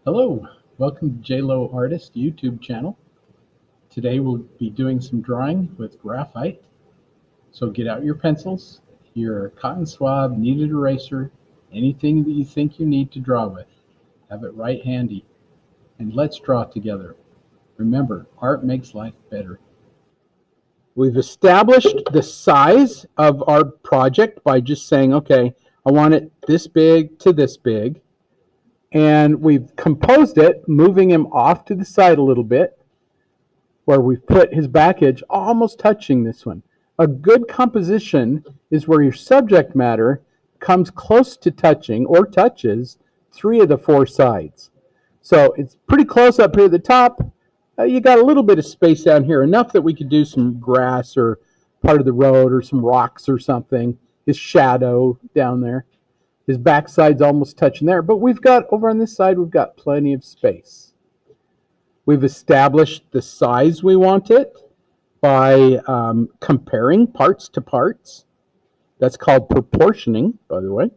Hello, welcome to J Lowe Artist YouTube channel. Today we'll be doing some drawing with graphite. So get out your pencils, your cotton swab, kneaded eraser, anything that you think you need to draw with. Have it right handy. And let's draw together. Remember, art makes life better. We've established the size of our project by just saying, okay, I want it this big to this big. And we've composed it, moving him off to the side a little bit, where we've put his back edge almost touching this one. A good composition is where your subject matter comes close to touching or touches 3 of the 4 sides. So it's pretty close up here at the top. You got a little bit of space down here, enough that we could do some grass or part of the road or some rocks or something. His shadow down there. His backside's almost touching there, but we've got, over on this side, we've got plenty of space. We've established the size we want it by comparing parts to parts. That's called proportioning, by the way,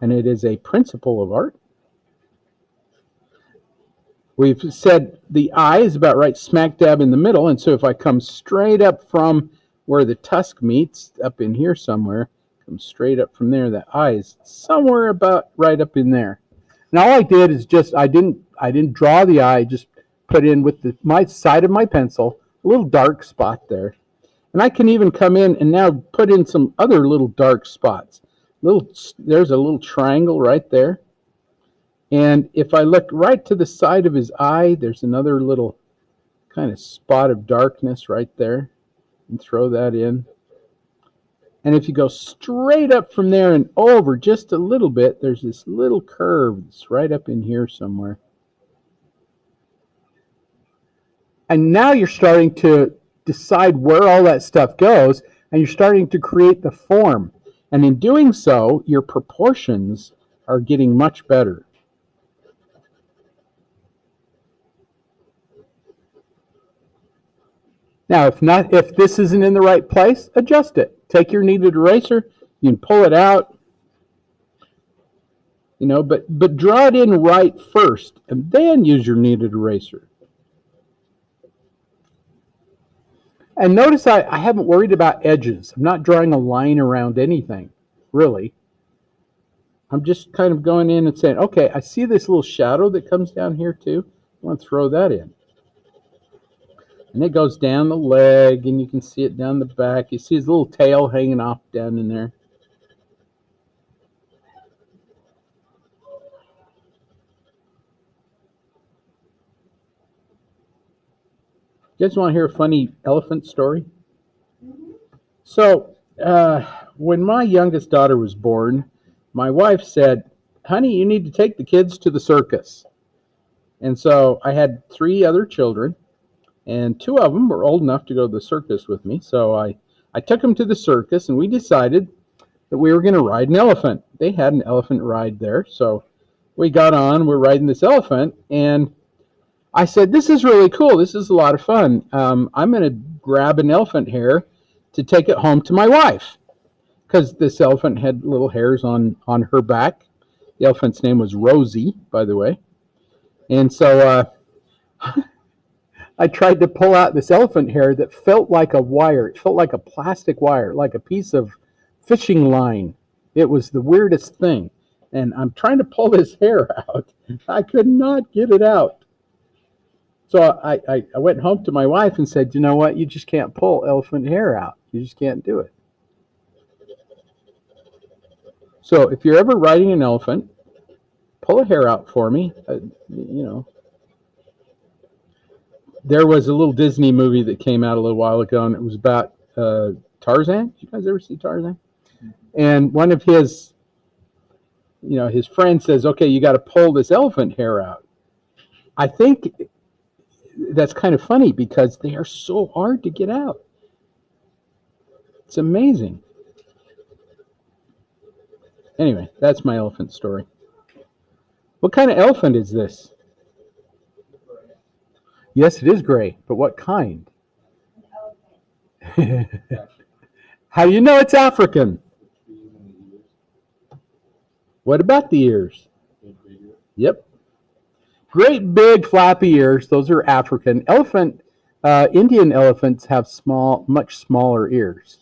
and it is a principle of art. We've said the eye is about right smack dab in the middle, and so if I come straight up from where the tusk meets, up in here somewhere, come straight up from there, that eye is somewhere about right up in there. And all I did is just, I didn't draw the eye, just put in with my side of my pencil a little dark spot there. And I can even come in and now put in some other little dark spots. There's a little triangle right there. And if I look right to the side of his eye, there's another little kind of spot of darkness right there. And throw that in. And if you go straight up from there and over just a little bit, there's this little curve that's right up in here somewhere. And now you're starting to decide where all that stuff goes, and you're starting to create the form. And in doing so, your proportions are getting much better. Now, if this isn't in the right place, adjust it. Take your kneaded eraser, you can pull it out, but draw it in right first, and then use your kneaded eraser. And notice I haven't worried about edges. I'm not drawing a line around anything, really. I'm just kind of going in and saying, okay, I see this little shadow that comes down here too. I want to throw that in. And it goes down the leg, and you can see it down the back. You see his little tail hanging off down in there. You guys want to hear a funny elephant story? So, when my youngest daughter was born, my wife said, honey, you need to take the kids to the circus. And so I had 3 other children. And 2 of them were old enough to go to the circus with me. So I took them to the circus, and we decided that we were going to ride an elephant. They had an elephant ride there. So we got on, we're riding this elephant, and I said, this is really cool. This is a lot of fun. I'm going to grab an elephant hair to take it home to my wife, because this elephant had little hairs on her back. The elephant's name was Rosie, by the way. And so I tried to pull out this elephant hair that felt like a wire. It felt like a plastic wire, like a piece of fishing line. It was the weirdest thing. And I'm trying to pull this hair out. I could not get it out. So I went home to my wife and said, you know what? You just can't pull elephant hair out. You just can't do it. So if you're ever riding an elephant, pull a hair out for me. There was a little Disney movie that came out a little while ago, and it was about Tarzan. Did you guys ever see Tarzan? And one of his friend says, okay, you got to pull this elephant hair out. I think that's kind of funny because they are so hard to get out. It's amazing. Anyway, that's my elephant story. What kind of elephant is this? Yes, it is gray, but what kind? How do you know it's African? What about the ears? Yep. Great big flappy ears. Those are African. Indian elephants have much smaller ears.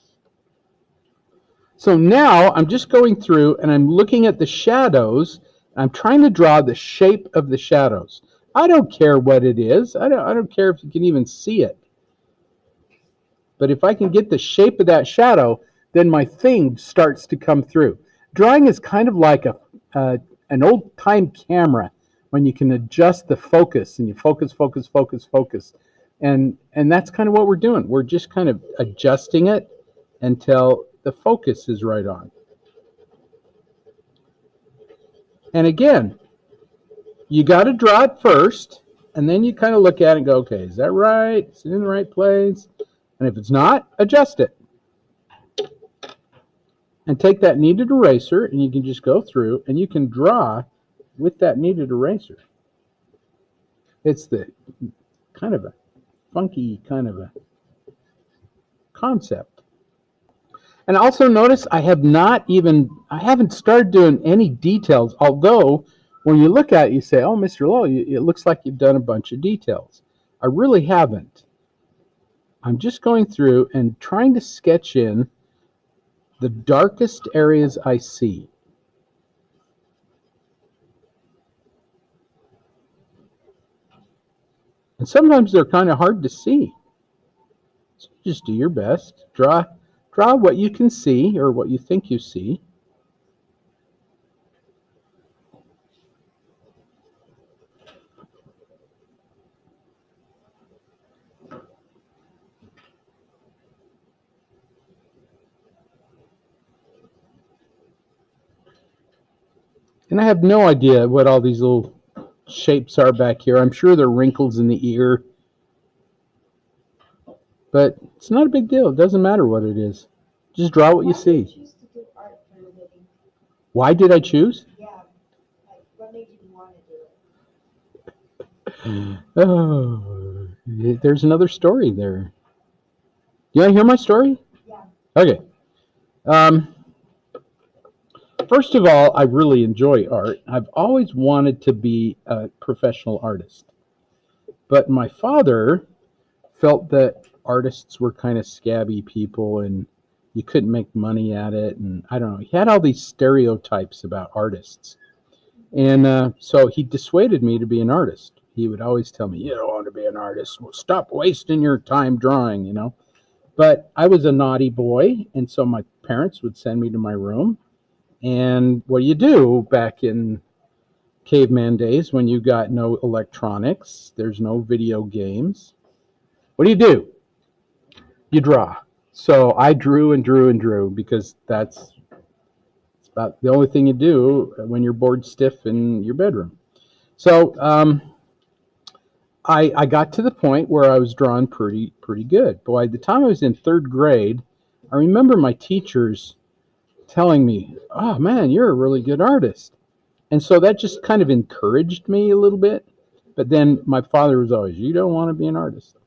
So now I'm just going through and I'm looking at the shadows. I'm trying to draw the shape of the shadows. I don't care what it is. I don't care if you can even see it. But if I can get the shape of that shadow, then my thing starts to come through. Drawing is kind of like an old-time camera when you can adjust the focus and you focus. And that's kind of what we're doing. We're just kind of adjusting it until the focus is right on. And again, you got to draw it first, and then you kind of look at it and go, okay, is that right? Is it in the right place? And if it's not, adjust it. And take that kneaded eraser, and you can just go through, and you can draw with that kneaded eraser. It's the kind of a funky kind of a concept. And also notice I haven't started doing any details, although when you look at it, you say, oh, Mr. Lowe, it looks like you've done a bunch of details. I really haven't. I'm just going through and trying to sketch in the darkest areas I see. And sometimes they're kind of hard to see. So just do your best. Draw what you can see or what you think you see. And I have no idea what all these little shapes are back here. I'm sure they're wrinkles in the ear. But it's not a big deal. It doesn't matter what it is. Just draw what you see. Why did you choose to do art for a living? Why did I choose? Yeah. Like, what made you want to do it? Oh, there's another story there. You want to hear my story? Yeah. Okay. First of all, I really enjoy art. I've always wanted to be a professional artist. But my father felt that artists were kind of scabby people and you couldn't make money at it. And I don't know. He had all these stereotypes about artists. And so he dissuaded me to be an artist. He would always tell me, you don't want to be an artist. Well, stop wasting your time drawing, you know. But I was a naughty boy, and so my parents would send me to my room. And what do you do back in caveman days when you got no electronics, there's no video games? What do? You draw. So I drew and drew and drew because that's about the only thing you do when you're bored stiff in your bedroom. So I got to the point where I was drawing pretty good. By the time I was in third grade, I remember my teachers telling me, oh man, you're a really good artist. And so that just kind of encouraged me a little bit. But then my father was always, you don't want to be an artist.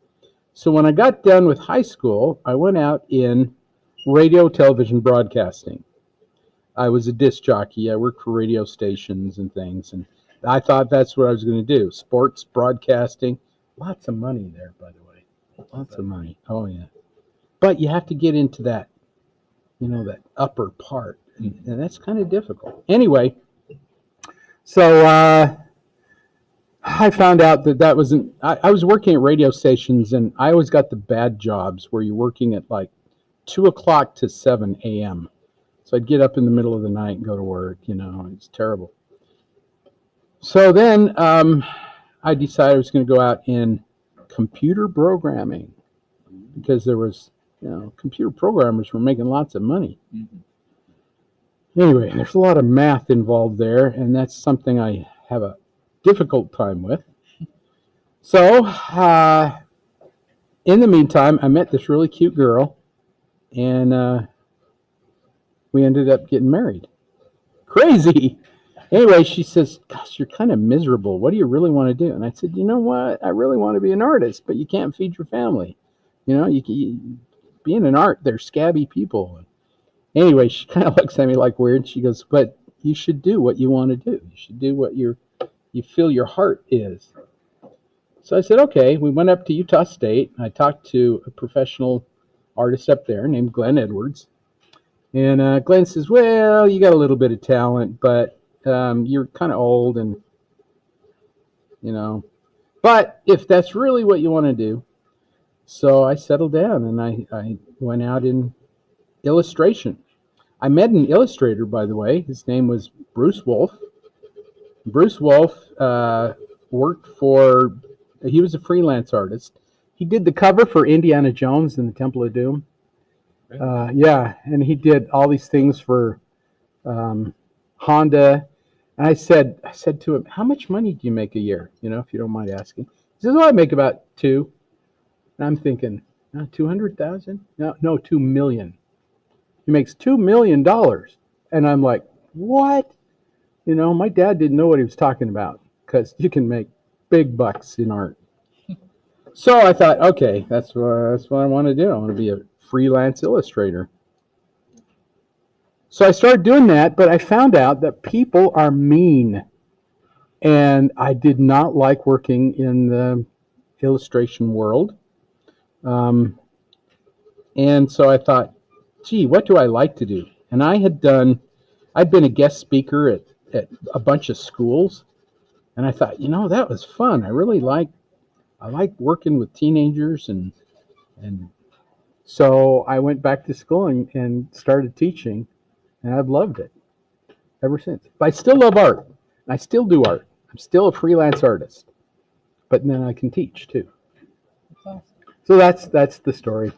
So when I got done with high school, I went out in radio, television broadcasting. I was a disc jockey. I worked for radio stations and things. And I thought that's what I was going to do. Sports, broadcasting. Lots of money there, by the way. Lots of money. Oh, yeah. But you have to get into that, you know, that upper part. And that's kind of difficult. Anyway, so I found out that wasn't, I was working at radio stations, and I always got the bad jobs where you're working at like 2 o'clock to 7 a.m. So I'd get up in the middle of the night and go to work, you know, it's terrible. So then I decided I was going to go out in computer programming because there was, you know, computer programmers were making lots of money. Mm-hmm. Anyway, there's a lot of math involved there, and that's something I have a difficult time with. So in the meantime, I met this really cute girl, and we ended up getting married. Crazy. Anyway, she says, gosh, you're kind of miserable. What do you really want to do? And I said, you know what? I really want to be an artist, but you can't feed your family. You know, being an art, they're scabby people. Anyway, she kind of looks at me like weird. She goes, but you should do what you want to do. You should do what you you feel your heart is. So I said, okay. We went up to Utah State. I talked to a professional artist up there named Glenn Edwards. And Glenn says, well, you got a little bit of talent, but you're kind of old and, but if that's really what you want to do. So I settled down and I went out in illustration. I met an illustrator, by the way. His name was Bruce Wolf. Bruce Wolf worked for, he was a freelance artist. He did the cover for Indiana Jones and the Temple of Doom. Yeah, and he did all these things for Honda. And I said to him, how much money do you make a year? If you don't mind asking. He says, well, I make about $2. And I'm thinking, 200,000? No, 2 million. He makes $2 million. And I'm like, what? My dad didn't know what he was talking about, because you can make big bucks in art. So I thought, okay, that's what I want to do. I want to be a freelance illustrator. So I started doing that, but I found out that people are mean. And I did not like working in the illustration world. And so I thought, gee, what do I like to do? And I'd been a guest speaker at a bunch of schools. And I thought, that was fun. I like working with teenagers. And so I went back to school and started teaching. And I've loved it ever since. But I still love art. And I still do art. I'm still a freelance artist. But then I can teach too. So that's the story.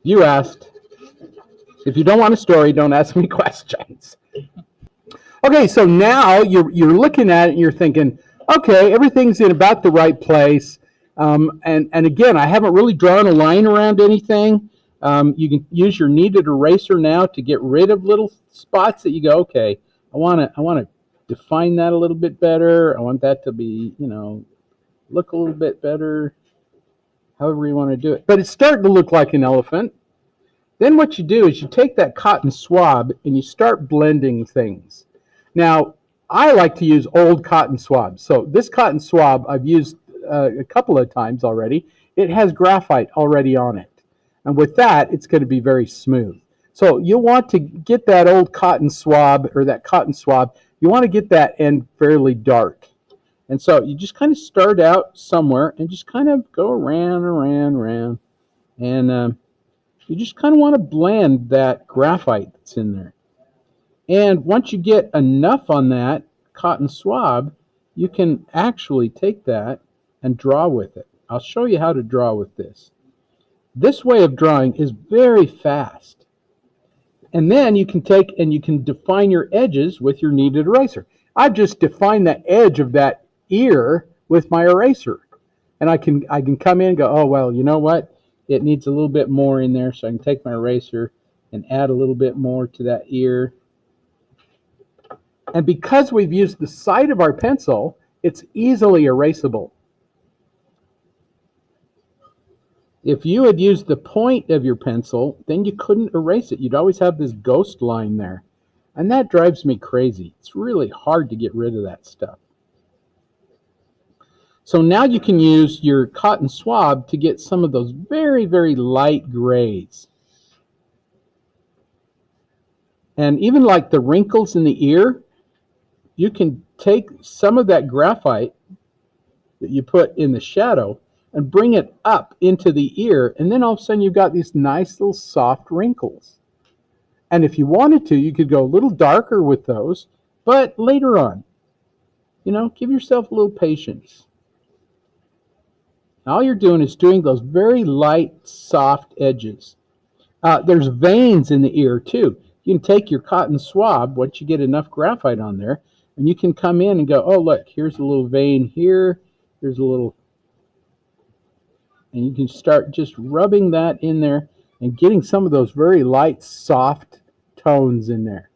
You asked. If you don't want a story, don't ask me questions. Okay, so now you're looking at it and you're thinking, okay, everything's in about the right place. And again, I haven't really drawn a line around anything. You can use your kneaded eraser now to get rid of little spots that you go, okay, I want to define that a little bit better. I want that to be, look a little bit better. However you want to do it. But it's starting to look like an elephant. Then what you do is you take that cotton swab and you start blending things. Now, I like to use old cotton swabs. So this cotton swab I've used a couple of times already. It has graphite already on it. And with that, it's going to be very smooth. So you'll want to get that old cotton swab, or that cotton swab, you want to get that end fairly dark. And so you just kind of start out somewhere and just kind of go around. And you just kind of want to blend that graphite that's in there. And once you get enough on that cotton swab, you can actually take that and draw with it. I'll show you how to draw with this. This way of drawing is very fast. And then you can take and you can define your edges with your kneaded eraser. I've just defined the edge of that ear with my eraser. And I can come in and go, oh, well, you know what? It needs a little bit more in there, so I can take my eraser and add a little bit more to that ear. And because we've used the side of our pencil, it's easily erasable. If you had used the point of your pencil, then you couldn't erase it. You'd always have this ghost line there. And that drives me crazy. It's really hard to get rid of that stuff. So now you can use your cotton swab to get some of those very, very light grays. And even like the wrinkles in the ear, you can take some of that graphite that you put in the shadow and bring it up into the ear, and then all of a sudden you've got these nice little soft wrinkles. And if you wanted to, you could go a little darker with those, but later on, give yourself a little patience. All you're doing is doing those very light, soft edges. There's veins in the ear too. You can take your cotton swab, once you get enough graphite on there, and you can come in and go, oh, look, here's a little vein here. Here's a little, and you can start just rubbing that in there and getting some of those very light, soft tones in there.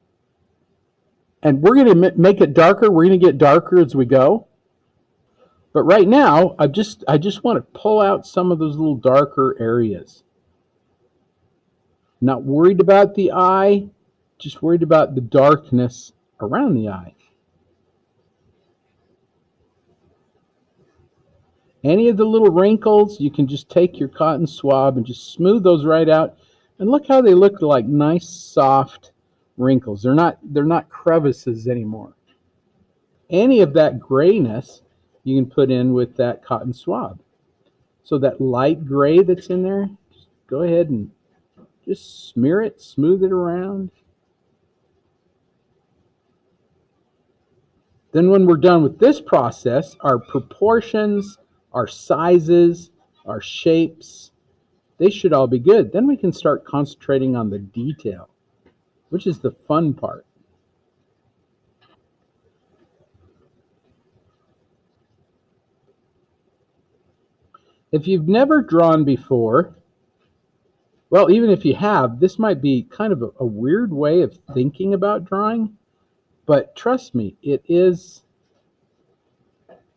And we're going to make it darker. We're going to get darker as we go. But right now, I just want to pull out some of those little darker areas. Not worried about the eye, just worried about the darkness around the eye. Any of the little wrinkles, you can just take your cotton swab and just smooth those right out. And look how they look like nice, soft wrinkles. They're not crevices anymore. Any of that grayness you can put in with that cotton swab. So that light gray that's in there, just go ahead and just smear it, smooth it around. Then when we're done with this process, our proportions, our sizes, our shapes, they should all be good. Then we can start concentrating on the detail, which is the fun part. If you've never drawn before, well, even if you have, this might be kind of a weird way of thinking about drawing, but trust me, it is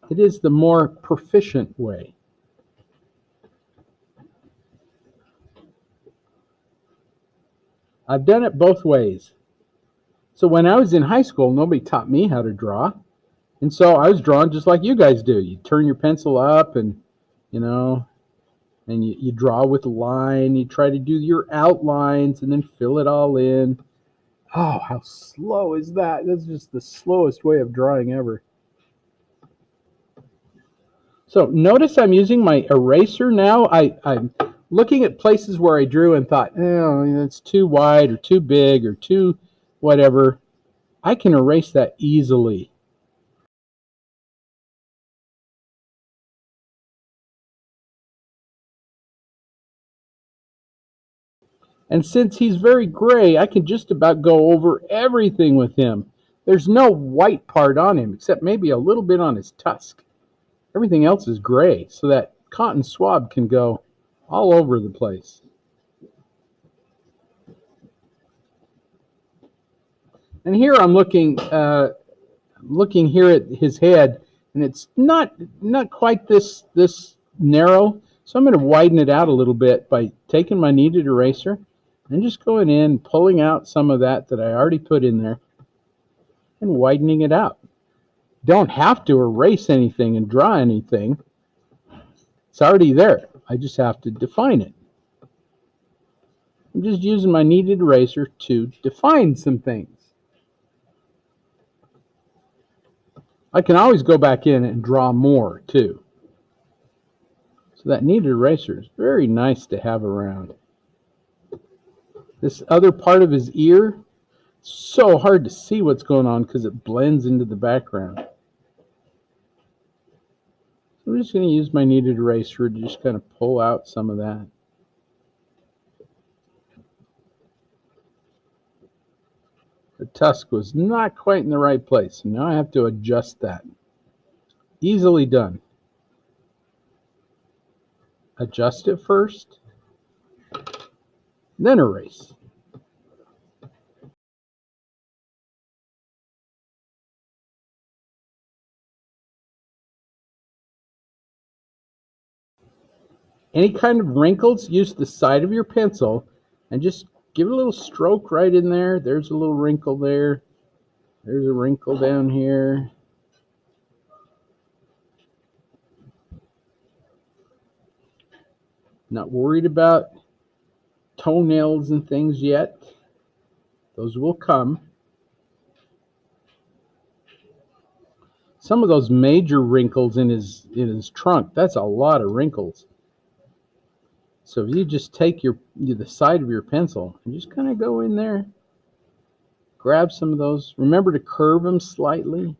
the more proficient way. I've done it both ways. So when I was in high school, nobody taught me how to draw. And so I was drawing just like you guys do. You turn your pencil up and, you know, and you draw with a line. You try to do your outlines and then fill it all in. Oh, how slow is that? That's just the slowest way of drawing ever. So notice I'm using my eraser now. I'm looking at places where I drew and thought, oh, it's too wide or too big or too whatever. I can erase that easily. And since he's very gray, I can just about go over everything with him. There's no white part on him, except maybe a little bit on his tusk. Everything else is gray, so that cotton swab can go all over the place. And here I'm looking here at his head, and it's not quite this narrow. So I'm going to widen it out a little bit by taking my kneaded eraser and just going in, pulling out some of that I already put in there, and widening it out. Don't have to erase anything and draw anything. It's already there. I just have to define it. I'm just using my kneaded eraser to define some things. I can always go back in and draw more too. So that kneaded eraser is very nice to have around. This other part of his ear, so hard to see what's going on because it blends into the background. So I'm just going to use my kneaded eraser to just kind of pull out some of that. The tusk was not quite in the right place, so now I have to adjust that. Easily done. Adjust it first, then erase. Any kind of wrinkles, use the side of your pencil and just give it a little stroke right in there. There's a little wrinkle there. There's a wrinkle down here. Not worried about toenails and things yet. Those will come. Some of those major wrinkles in his trunk, that's a lot of wrinkles. So if you just take the side of your pencil and just kind of go in there, grab some of those. Remember to curve them slightly.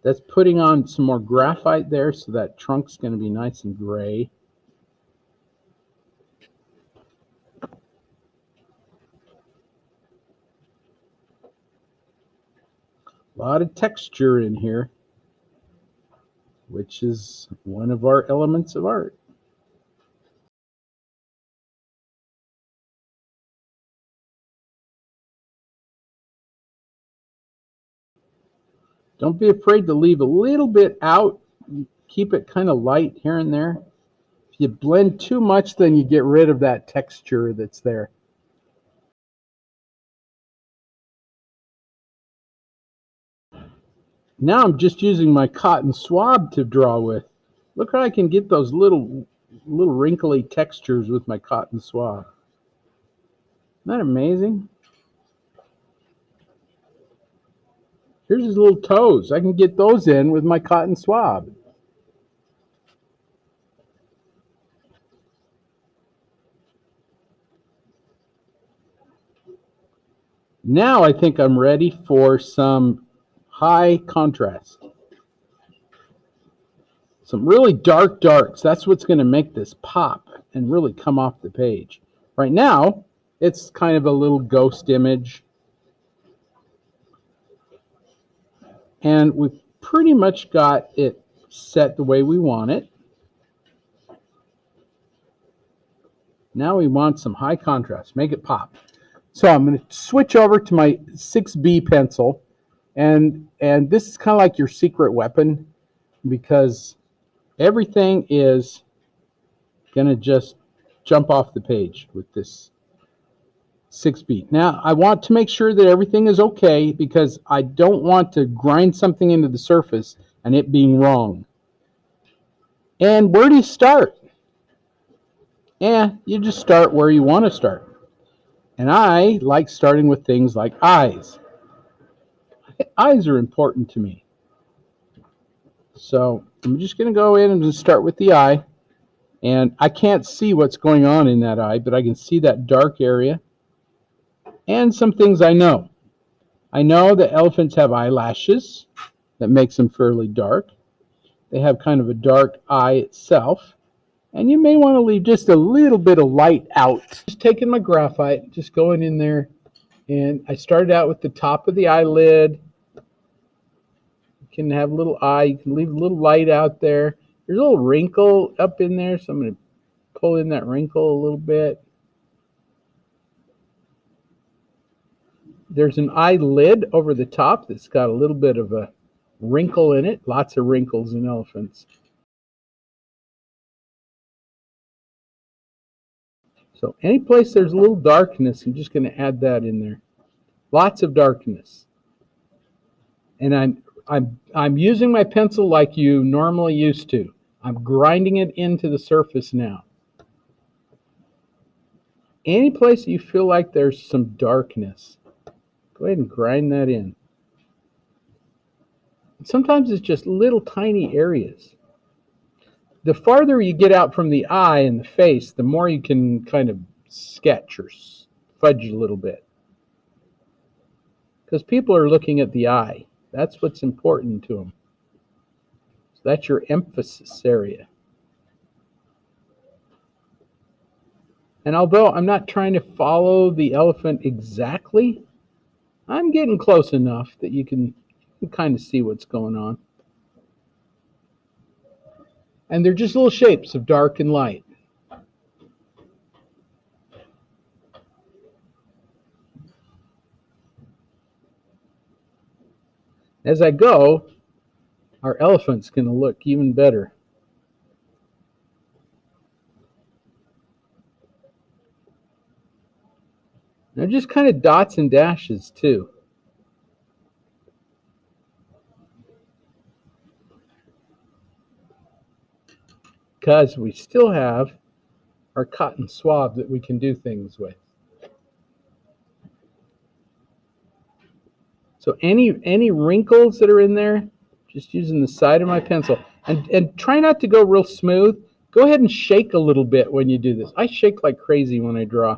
That's putting on some more graphite there, so that trunk's going to be nice and gray. A lot of texture in here, which is one of our elements of art. Don't be afraid to leave a little bit out. Keep it kind of light here and there. If you blend too much, then you get rid of that texture that's there. Now I'm just using my cotton swab to draw with. Look how I can get those little wrinkly textures with my cotton swab. Isn't that amazing? Here's his little toes. I can get those in with my cotton swab. Now I think I'm ready for some high contrast. Some really dark darks. That's what's going to make this pop and really come off the page. Right now, it's kind of a little ghost image. And we've pretty much got it set the way we want it. Now we want some high contrast. Make it pop. So I'm going to switch over to my 6B pencil. And this is kind of like your secret weapon, because everything is going to just jump off the page with this 6B. Now, I want to make sure that everything is okay, because I don't want to grind something into the surface and it being wrong. And where do you start? You just start where you want to start. And I like starting with things like eyes. Eyes are important to me. So I'm just going to go in and just start with the eye. And I can't see what's going on in that eye, but I can see that dark area. And some things I know. I know that elephants have eyelashes that makes them fairly dark. They have kind of a dark eye itself. And you may want to leave just a little bit of light out. Just taking my graphite, just going in there. And I started out with the top of the eyelid. You can have a little eye. You can leave a little light out there. There's a little wrinkle up in there, so I'm going to pull in that wrinkle a little bit. There's an eyelid over the top that's got a little bit of a wrinkle in it. Lots of wrinkles in elephants. So any place there's a little darkness, I'm just going to add that in there. Lots of darkness. And I'm using my pencil like you normally used to. I'm grinding it into the surface now. Any place you feel like there's some darkness, go ahead and grind that in. Sometimes it's just little tiny areas. The farther you get out from the eye and the face, the more you can kind of sketch or fudge a little bit. Because people are looking at the eye. That's what's important to them. So that's your emphasis area. And although I'm not trying to follow the elephant exactly, I'm getting close enough that you can kind of see what's going on. And they're just little shapes of dark and light. As I go, our elephant's going to look even better. Now just kind of dots and dashes too. Because we still have our cotton swab that we can do things with. So any wrinkles that are in there, just using the side of my pencil. And try not to go real smooth. Go ahead and shake a little bit when you do this. I shake like crazy when I draw.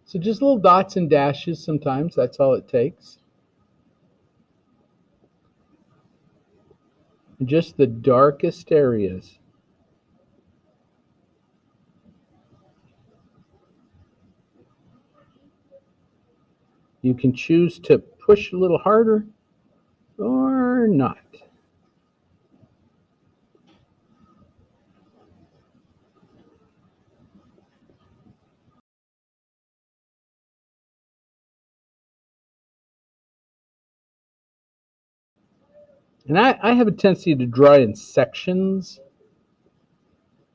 So just little dots and dashes sometimes. That's all it takes. Just the darkest areas. You can choose to push a little harder or not. And I have a tendency to draw in sections.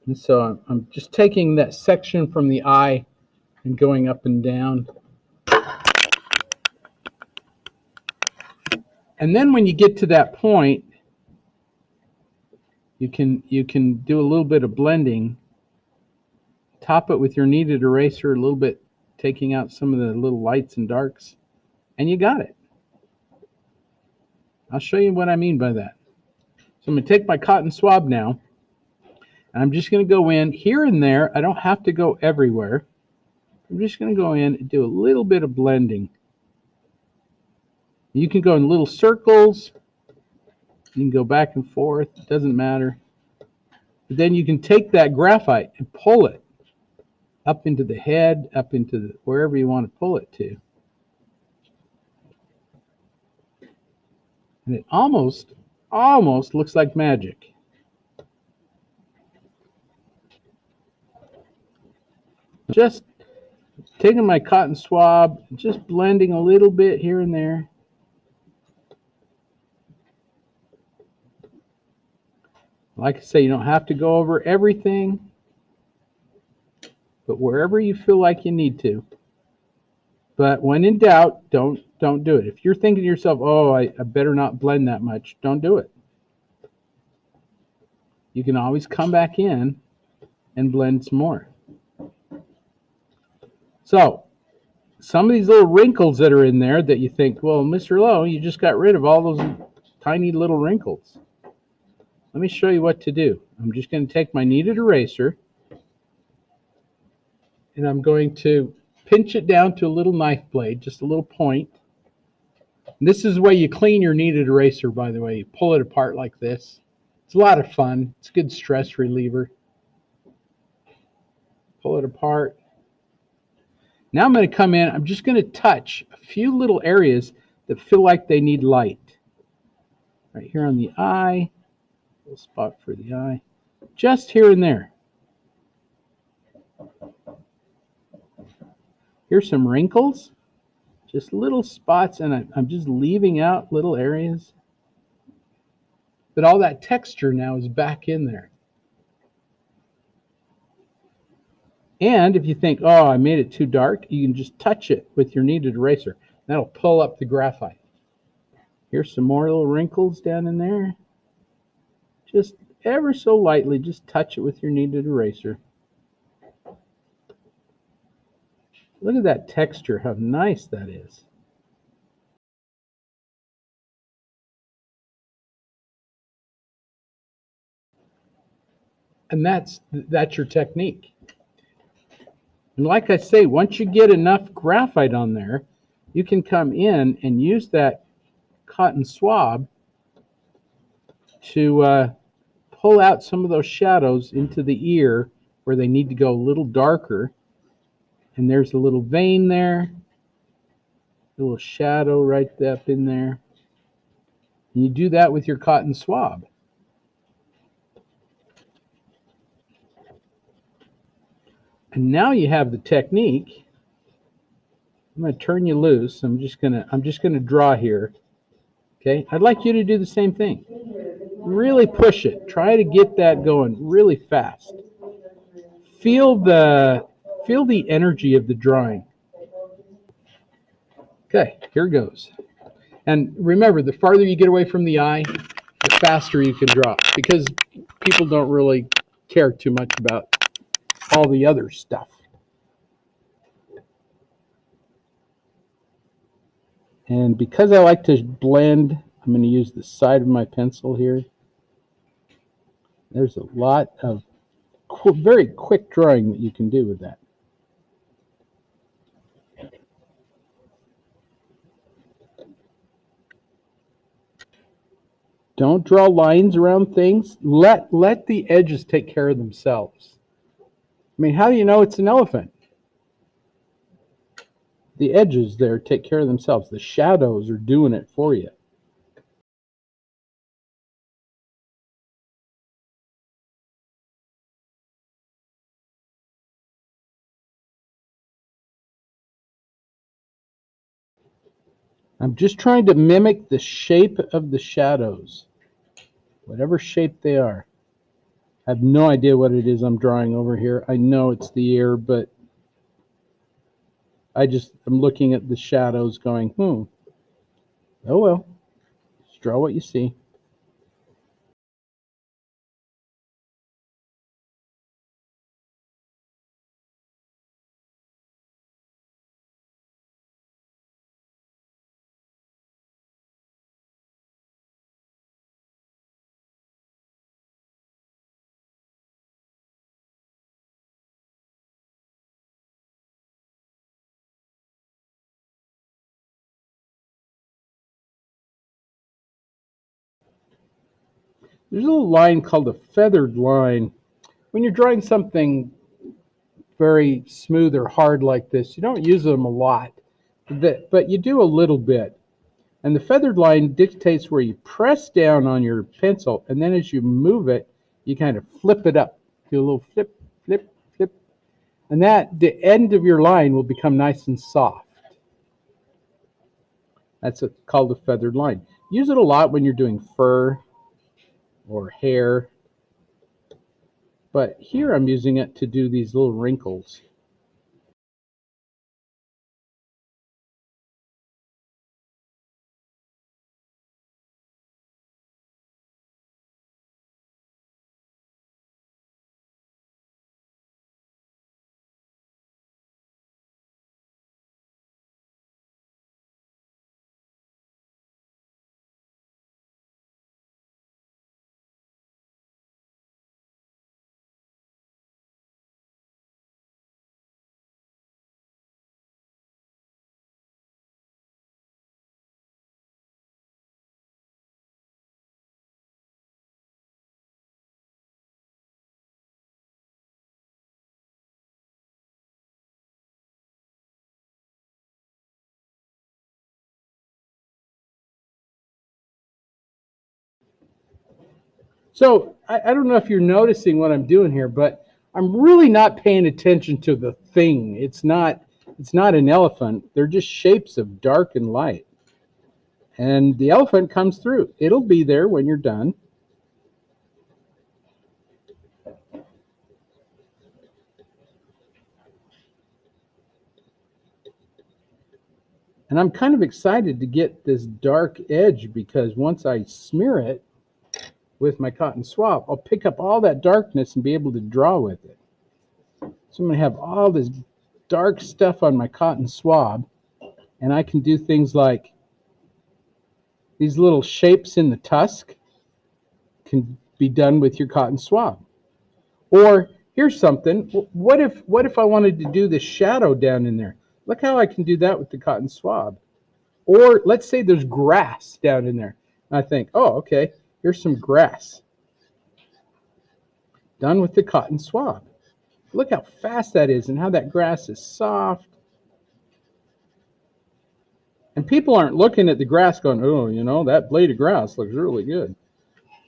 And so I'm just taking that section from the eye and going up and down. And then when you get to that point, you can do a little bit of blending. Top it with your kneaded eraser a little bit, taking out some of the little lights and darks, and you got it. I'll show you what I mean by that. So I'm going to take my cotton swab now, and I'm just going to go in here and there. I don't have to go everywhere. I'm just going to go in and do a little bit of blending. You can go in little circles. You can go back and forth. It doesn't matter. But then you can take that graphite and pull it up into the head, up into wherever you want to pull it to. And it almost looks like magic. Just taking my cotton swab, just blending a little bit here and there. Like I say, you don't have to go over everything, but wherever you feel like you need to. But when in doubt, don't do it. If you're thinking to yourself, oh, I better not blend that much, don't do it. You can always come back in and blend some more. So, some of these little wrinkles that are in there that you think, well, Mr. Lowe, you just got rid of all those tiny little wrinkles. Let me show you what to do. I'm just going to take my kneaded eraser, and I'm going to pinch it down to a little knife blade, just a little point. And this is the way you clean your kneaded eraser, by the way. You pull it apart like this. It's a lot of fun. It's a good stress reliever. Pull it apart. Now I'm going to come in. I'm just going to touch a few little areas that feel like they need light. Right here on the eye. A little spot for the eye. Just here and there. Here's some wrinkles. Just little spots, and I'm just leaving out little areas. But all that texture now is back in there. And if you think, oh, I made it too dark, you can just touch it with your kneaded eraser. That'll pull up the graphite. Here's some more little wrinkles down in there. Just ever so lightly, just touch it with your kneaded eraser. Look at that texture, how nice that is. And that's your technique. And like I say, once you get enough graphite on there, you can come in and use that cotton swab to pull out some of those shadows into the ear where they need to go a little darker. And there's a little vein there, a little shadow right up in there. And you do that with your cotton swab. And now you have the technique. I'm going to turn you loose. I'm just going to draw here. Okay? I'd like you to do the same thing. Really push it. Try to get that going really fast. Feel the energy of the drawing. Okay, here goes. And remember, the farther you get away from the eye, the faster you can draw, because people don't really care too much about all the other stuff. And because I like to blend, I'm going to use the side of my pencil here. There's a lot of very quick drawing that you can do with that. Don't draw lines around things. Let the edges take care of themselves. I mean, how do you know it's an elephant? The edges there take care of themselves. The shadows are doing it for you. I'm just trying to mimic the shape of the shadows, whatever shape they are. I have no idea what it is I'm drawing over here. I know it's the ear, but I'm looking at the shadows going, oh well. draw what you see. There's a little line called a feathered line. When you're drawing something very smooth or hard like this, you don't use them a lot, but you do a little bit. And the feathered line dictates where you press down on your pencil, and then as you move it, you kind of flip it up. Do a little flip, flip, flip. And the end of your line will become nice and soft. That's called a feathered line. Use it a lot when you're doing fur or hair. But here I'm using it to do these little wrinkles. So I don't know if you're noticing what I'm doing here, but I'm really not paying attention to the thing. It's not an elephant. They're just shapes of dark and light. And the elephant comes through. It'll be there when you're done. And I'm kind of excited to get this dark edge, because once I smear it with my cotton swab, I'll pick up all that darkness and be able to draw with it. So I'm going to have all this dark stuff on my cotton swab, and I can do things like these little shapes in the tusk can be done with your cotton swab. Or here's something. What if I wanted to do the shadow down in there? Look how I can do that with the cotton swab. Or let's say there's grass down in there. And I think, oh, okay, here's some grass. Done with the cotton swab. Look how fast that is and how that grass is soft. And people aren't looking at the grass going, oh, you know, that blade of grass looks really good.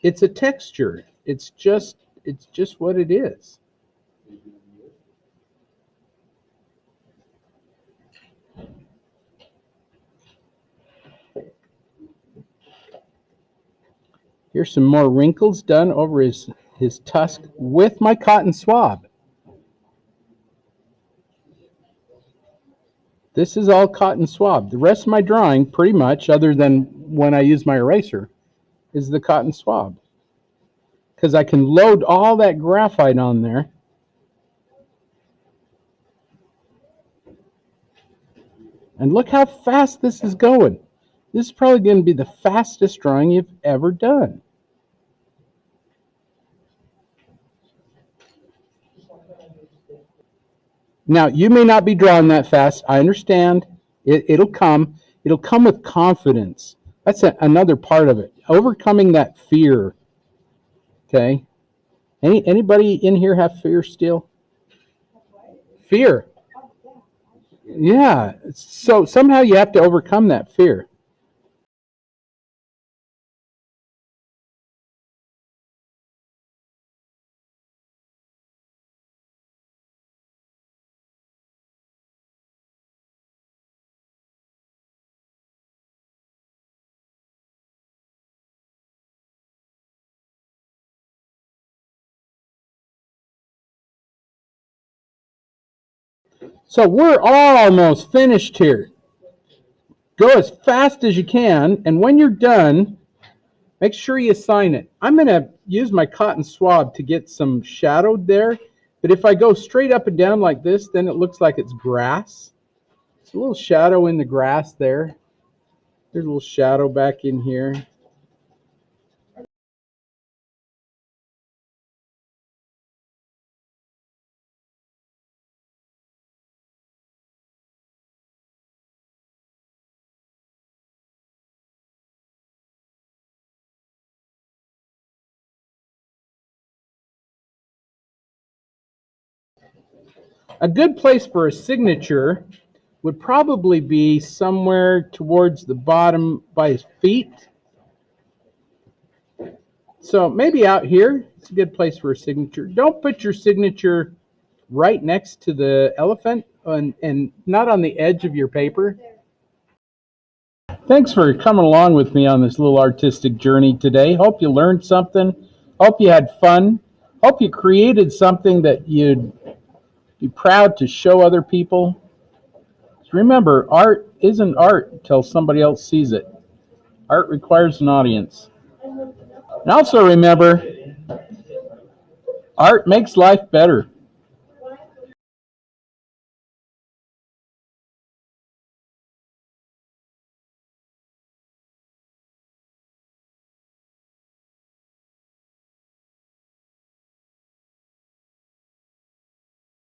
It's a texture. It's just what it is. Here's some more wrinkles done over his tusk with my cotton swab. This is all cotton swab. The rest of my drawing, pretty much, other than when I use my eraser, is the cotton swab. Because I can load all that graphite on there. And look how fast this is going. This is probably going to be the fastest drawing you've ever done. Now, you may not be drawing that fast. I understand. It'll come. It'll come with confidence. That's another part of it. Overcoming that fear. Okay? Anybody in here have fear still? Fear. Yeah. So somehow you have to overcome that fear. So we're almost finished here. Go as fast as you can, and when you're done, Make sure you sign it. I'm going to use my cotton swab to get some shadowed there. But if I go straight up and down like this, then it looks like it's grass. It's a little shadow in the grass there. There's a little shadow back in here. A good place for a signature would probably be somewhere towards the bottom by his feet. So maybe out here, it's a good place for a signature. Don't put your signature right next to the elephant and not on the edge of your paper. Thanks for coming along with me on this little artistic journey today. Hope you learned something. Hope you had fun. Hope you created something that you'd be proud to show other people. Just remember, art isn't art until somebody else sees it. Art requires an audience. And also remember, art makes life better.